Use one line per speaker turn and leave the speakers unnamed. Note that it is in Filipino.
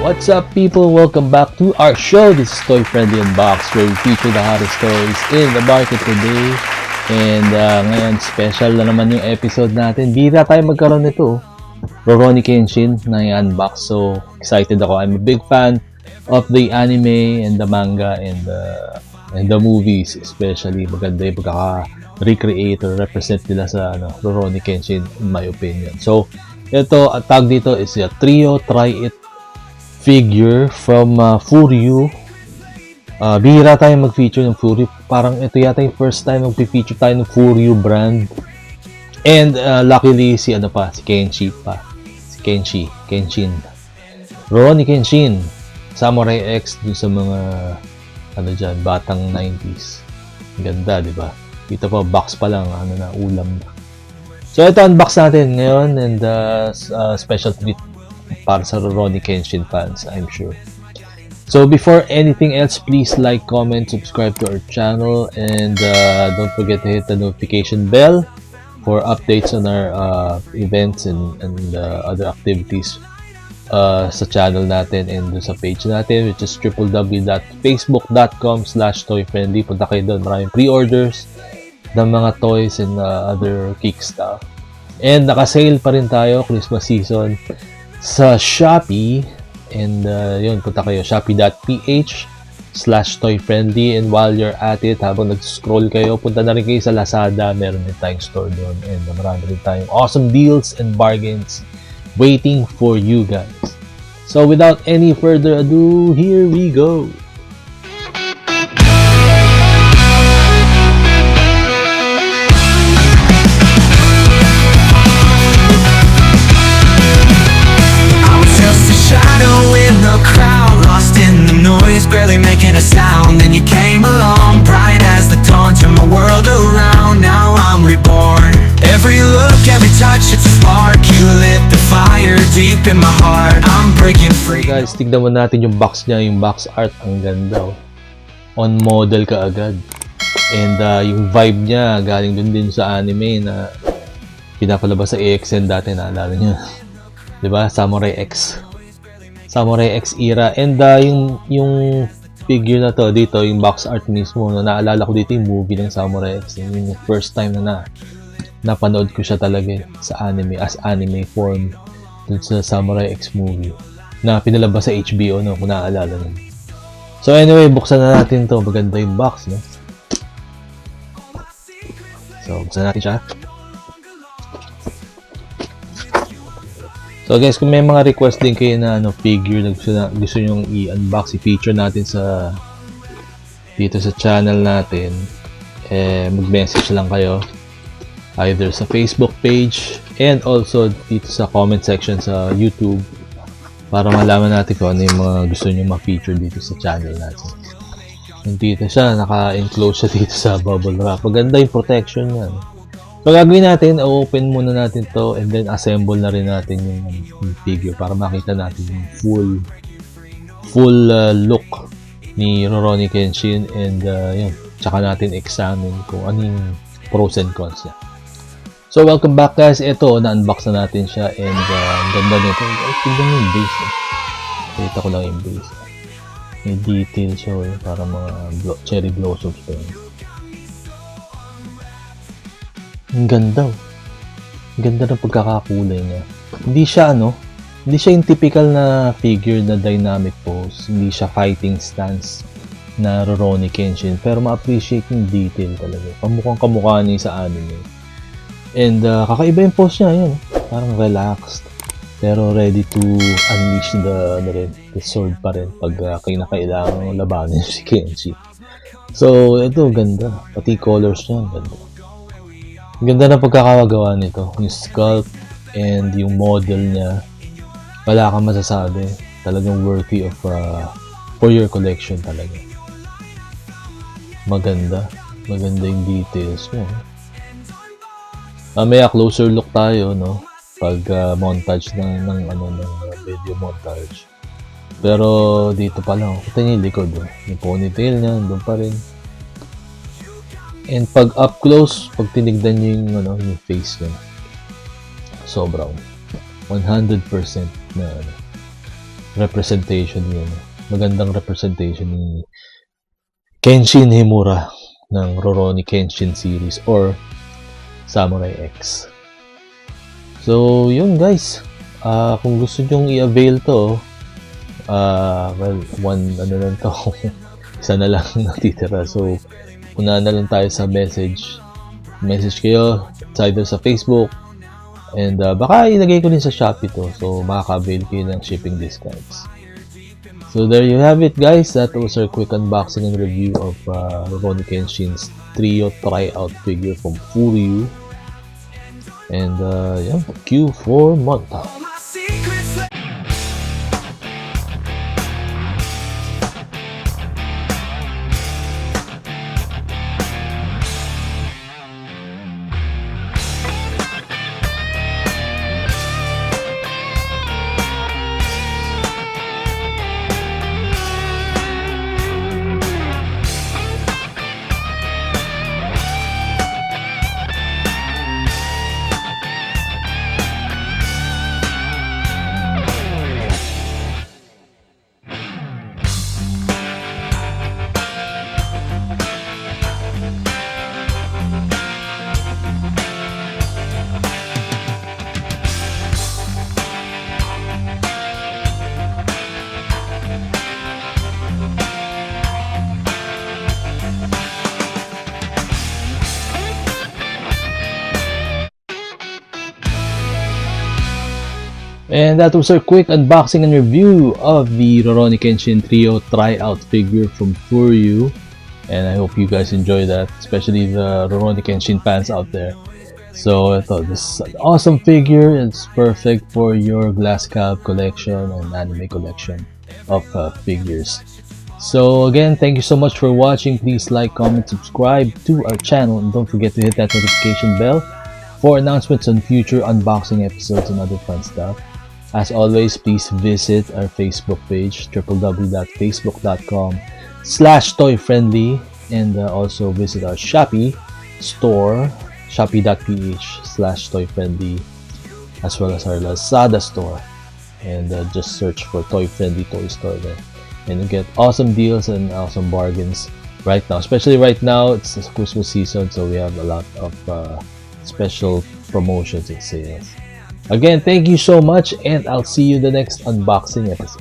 What's up, people? Welcome back to our show. This is Toy Friendly Unbox, where we feature the hottest toys in the market today. And ngayon, special na naman yung episode natin. Bira tayo magkaroon nito. Rurouni Kenshin na i-unbox. So, excited ako. I'm a big fan of the anime and the manga and the movies, especially. Maganda yung pagkaka-recreate or represent nila sa Rurouni Kenshin, in my opinion. So, ito, ang tag dito is a Trio Try It figure from Furyu. Bihira tayo mag-feature ng Furyu. Parang ito yata yung first time mag-feature tayo ng Furyu brand. And luckily, si Kenshi pa. Si Kenshin. Rurouni Kenshin. Samurai X dun sa mga, batang 90s. Ganda, di ba? Dito pa, box pa lang, ulam. So, ito, unbox natin ngayon. And special treat para sa Rurouni Kenshin fans, I'm sure. So before anything else, please like, comment, subscribe to our channel, and don't forget to hit the notification bell for updates on our events and other activities sa channel natin and sa page natin, which is www.facebook.com/toyfriendly. Punta kayo doon, maraming pre-orders ng mga toys and other geek stuff. And naka-sale pa rin tayo, Christmas season, sa Shopee, and yun, punta kayo shopee.ph/toyfriendly, and while you're at it, habang nag-scroll kayo, punta na rin kayo sa Lazada. Meron din tayong store doon, and marami rin tayong awesome deals and bargains waiting for you guys. So without any further ado, here we go.
Barely making a sound, then you came along, bright as the dawn, turned my world around. Now I'm reborn. Every look, every touch, it's a spark. You lit the fire deep in my heart. I'm breaking free.
So guys, tignan mo natin yung box niya, yung box art, ang ganda. On model ka agad. And yung vibe niya, galing dun din sa anime na pinapalabas sa AXN dati, naalala niyo. Diba? Samurai X era. And yung figure na to dito, yung box art mismo, naalala ko dito yung movie ng Samurai X. Yung first time na napanood ko siya talaga sa anime, as anime form dun sa Samurai X movie na pinalabas sa HBO, kung naaalala nyo. So anyway, buksan na natin to. Maganda yung box, no? So buksan natin siya. So guys, kung may mga request din kayo na figure na gusto nyong i-unbox, i-feature natin dito sa channel natin, mag-message lang kayo either sa Facebook page and also dito sa comment section sa YouTube para malaman natin kung ano yung mga gusto nyo ma-feature dito sa channel natin. And dito siya, naka-enclose siya dito sa bubble wrap. Maganda yung protection niya. So, gagawin natin, open muna natin to and then assemble na rin natin yung figure para makita natin yung full look ni Rurouni Kenshin, and yun, tsaka natin examine kung anong pros and cons niya. So, welcome back guys. Ito, na-unbox na natin siya, and ang ganda nito. Tignan yung base. Kita ko lang yung base. May detail siya, para mga cherry blossoms pa yun. Ang ganda. Ang ganda ng pagkakakulay niya. Hindi siya yung typical na figure na dynamic pose. Hindi siya fighting stance na Rurouni Kenshin. Pero ma-appreciate yung detail talaga. Pamukhang kamukha niya sa anime. And kakaiba yung pose niya. Yun. Parang relaxed. Pero ready to unleash the sword pa rin pag kinakailangan labanin si Kenshi. So, ito ganda. Pati colors niya, ganda. Ganda na pagkakagawa nito. Yung sculpt and yung model niya, wala kang masasabi. Talagang worthy of for your collection talaga. Maganda yung details niya. Mamaya closer look tayo, pag montage ng video montage. Pero dito pa lang, kita niyo yung likod, yung ponytail niya, doon pa rin. And pag up close, pag tinignan nyo yung face niya, sobrang 100% na representation yun. Magandang representation ni Kenshin Himura ng Rurouni Kenshin series or Samurai X. So, yun guys. Kung gusto nyong i-avail to, well, lang to. Isa na lang natitira. So, una na lang tayo sa message. Message kayo. It's either sa Facebook. And baka ilagay ko din sa Shopee to. So, makaka-avail kayo ng shipping discounts. So, there you have it guys. That was our quick unboxing and review of Rurouni Kenshin's Trio Tryout figure from Furyu. And yeah, Q4 Monta. And that was our quick unboxing and review of the Rurouni Kenshin Trio Tryout figure from Furyu. And I hope you guys enjoy that, especially the Rurouni Kenshin fans out there. So I thought this is an awesome figure. It's perfect for your glass cap collection and anime collection of figures. So again, thank you so much for watching. Please like, comment, subscribe to our channel, and don't forget to hit that notification bell for announcements on future unboxing episodes and other fun stuff. As always, please visit our Facebook page, www.facebook.com/toyfriendly, and also visit our Shopee store, shopee.ph/toyfriendly, as well as our Lazada store. And just search for Toy Friendly Toy Store there. And you get awesome deals and awesome bargains right now. Especially right now, it's the Christmas season, so we have a lot of special promotions and sales. Again, thank you so much, and I'll see you in the next unboxing episode.